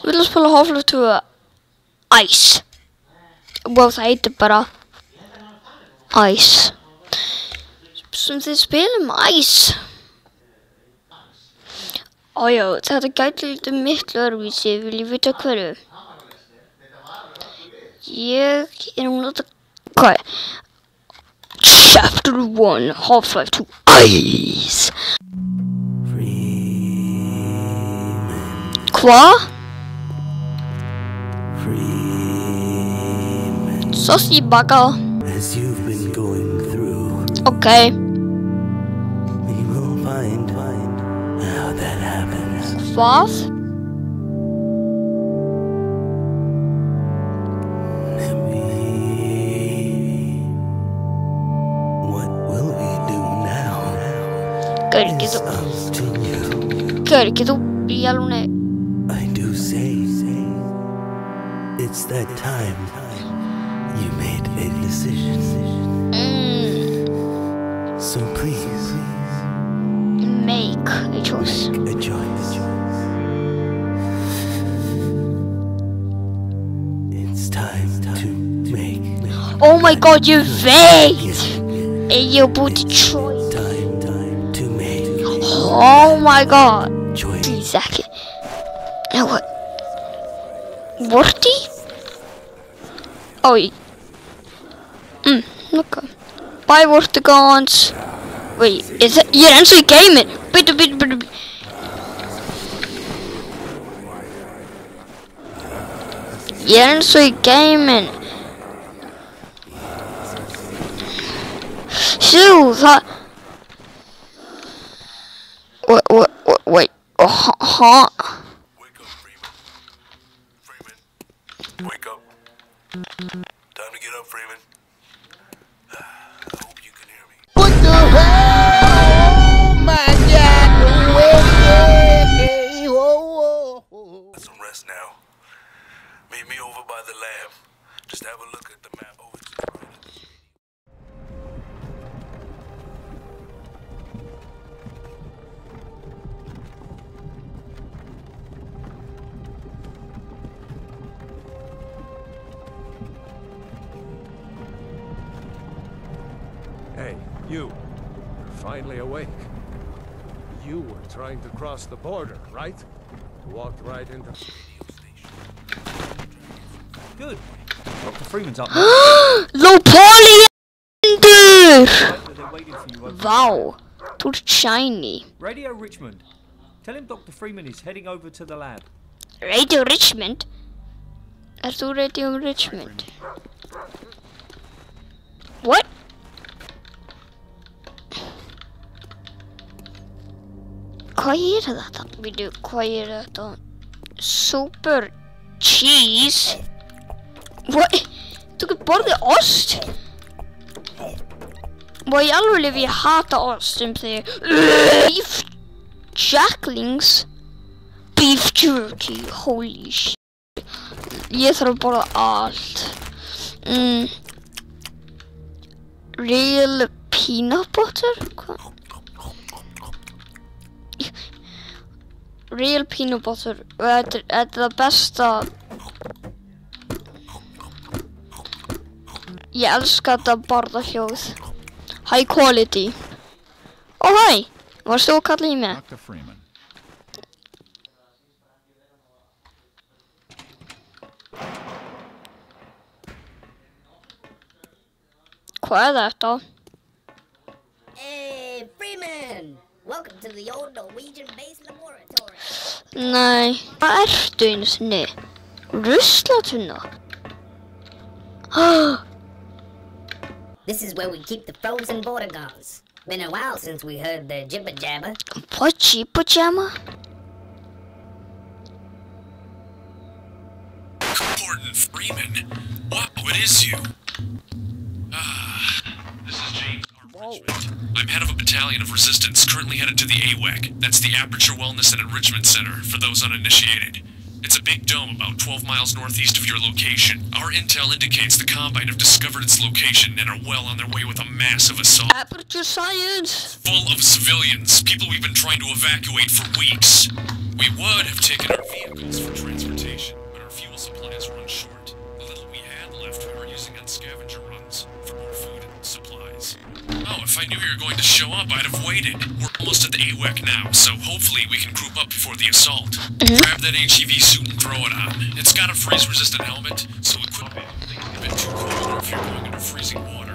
Vilja spila Half-Life 2 Ice. Wow, það heitir bara Ice. Sem þið spilum Ice. Ójá, þetta gæti lítið miklu öðruvísi, vil ég vita hverju. Ég nota hvað? Chapter 1, Half-Life 2 Ice. Hvað? Saucy bugger. As you've been going through. Okay. We will find how that happens. What? What will we do now? It's up to you. I do say, it's that time. You made a decision. So please make a choice. Make a choice. It's time to make. Oh my God, you wait! And you put the choice. Time to make. Oh my God. Choice. Exactly. Now what? Worty? Oh, okay. Bye, Vortigons. Wait, is it? You're actually gaming. Wait. You're actually gaming. Shoot, wait. Huh? Wake up, Freeman. Wake up. Time to get up, Freeman. I hope you can hear me. What the hell? Oh my God! Get some rest now. Meet me over by the lab. Just have a look at the map over to the right. Hey, you. You're finally awake. You were trying to cross the border, right? Walked right into the radio station. Good. Dr. Freeman's up. Lopoli! They're waiting for you over Wow, too shiny. Radio Richmond. Tell him Dr. Freeman is heading over to the lab. Radio Richmond? Ert þú Radio Richmond? What? Hvað þetta? Vídeó, hvað þetta? Super cheese? What? Þú getur borðið ost? Hvað í alveg ef ég hata ost sem þegar beef jacklings, beef jerky, holy shit. Ég þarf að borða allt. Real peanut butter? Hvað? Real peanut butter. Þetta er það besta. Ég elska þetta barðahljóð. High quality. Oh hi! Varst þú að kalla í mig? Dr. Freeman. Hvað er þetta? Hey, Freeman! Welcome to the old Norwegian base laboratory. Nei, hvað ertu einu sinni? Ruslatunna? This is where we keep the frozen border guards. Been a while since we heard the jibber jabber. What jibber jabber? Gordon Freeman? What is you? This is James Richmond. I'm head of a battalion of resistance, currently headed to the AWEC. That's the Aperture Wellness and Enrichment Center, for those uninitiated. It's a big dome about 12 miles northeast of your location. Our intel indicates the Combine have discovered its location and are well on their way with a massive assault. Aperture science! Full of civilians, people we've been trying to evacuate for weeks. We would have taken our vehicles for transportation, but our fuel supplies run short. The little we had left we were using on scavenger runs for more food and supplies. Oh, if I knew you were going to show up, I'd have waited. We're almost at the AWAC now, so hopefully we can group up before the assault. Grab that HEV suit and throw it on. It's got a freeze-resistant helmet, so equip it. A bit too cold if you're going into freezing water.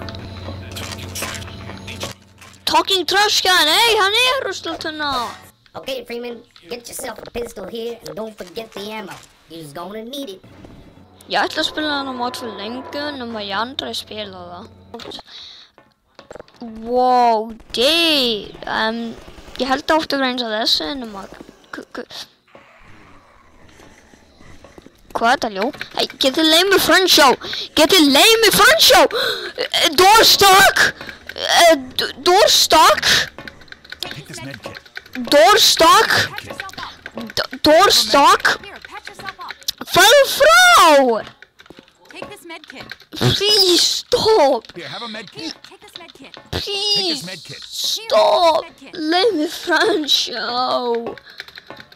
Talking trash can, hey, hann ruslatunna. Okay, Freeman, get yourself a pistol here and don't forget the ammo. You're just gonna need it. Ég ætla að spila hann á mót fyrir lengu, nema ég aldrei spila það. Wow, dude. Ég held átt að reynsa þessu, nema... Hvað er þetta, ljó? Hey, get þið leið mig front-show! Get þið leið mig front-show! Door stuck! Door stuck! Take this med kit. Door stuck! Door stuck! Fell frá! Take this med kit. Please stop! Here, have a med kit. Take this med kit. Please med kit. stop! Leið mig front-show!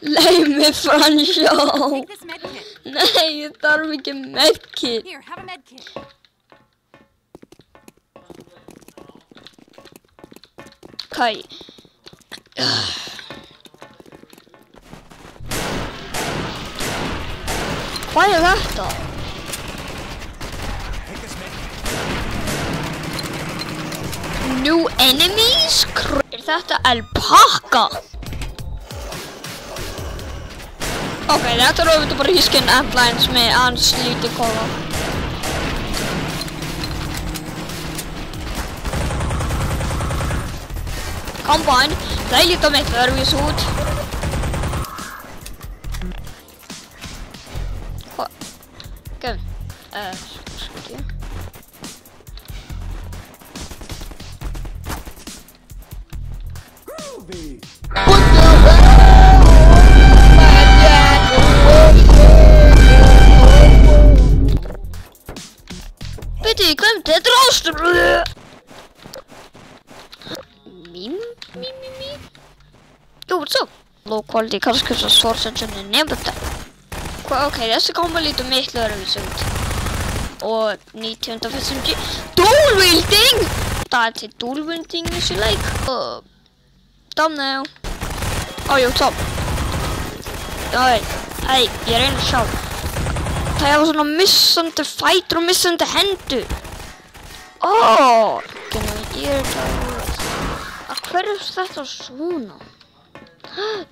Leið mig front-show! Take this med kit. Nei, ég þarf ekki medkit. Here, have a med kit. Okay. Hvað er þetta? New enemies? Er þetta alpaka? Ok, þetta er auðvitað bara hískinn endlines með aðeins lítið kóla. Combine, það líta miklu öðruvís út. Gefin, ekki. Veitu, ég glemdi, þetta er ástur. Yo, what's up? Low quality kannski svo source engine nema þetta. Ok, þessi kombo lítur miklu öðruvísi út. Og 1950 dual wielding! Það er til dual wielding í þessu leik. Thumbnail. Jú, top. Hey, ég reyna að sjá. Það er svona missandi fætur og missandi hendur. Ég er það. Hverju er þetta svona?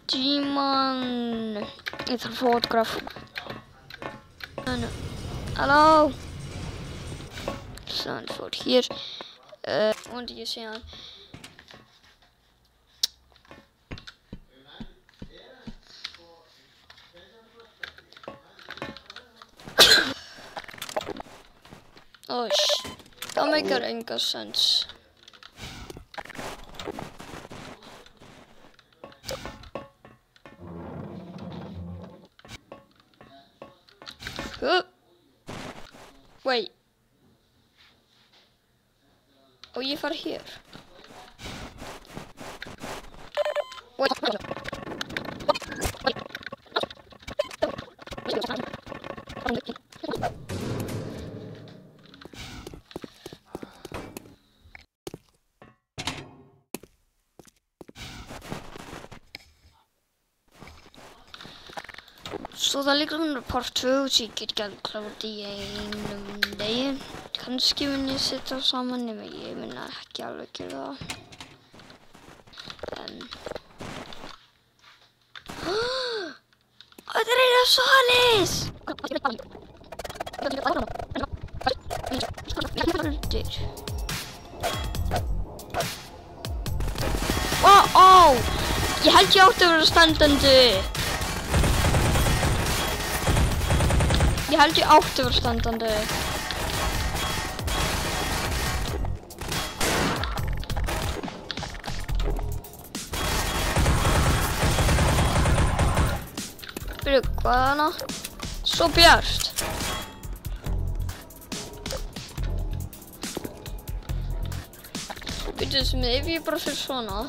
Díman... Ég þarf fotograf. Halló? Sann fór hér. Vonandi ég sé hann. Það meikar enga sens. Wait. Ég fara hér. Wait. Svo það líka part 2 sem ég get ekki klárt í einum degi. Kannski mun ég setja saman ef ég mun ekki alveg gera það. Þetta er eina solis! Ég held ég átti að vera standandi. Ég held ég átti að vera standandi. Byrju, hvað er hana? Svo bjart. Byrju, sem ef ég bara fyrir svona.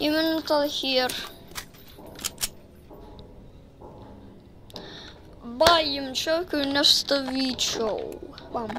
Ég mun það hér. Bye, ég mun sjá ykkur í næsta vídeo. Bam.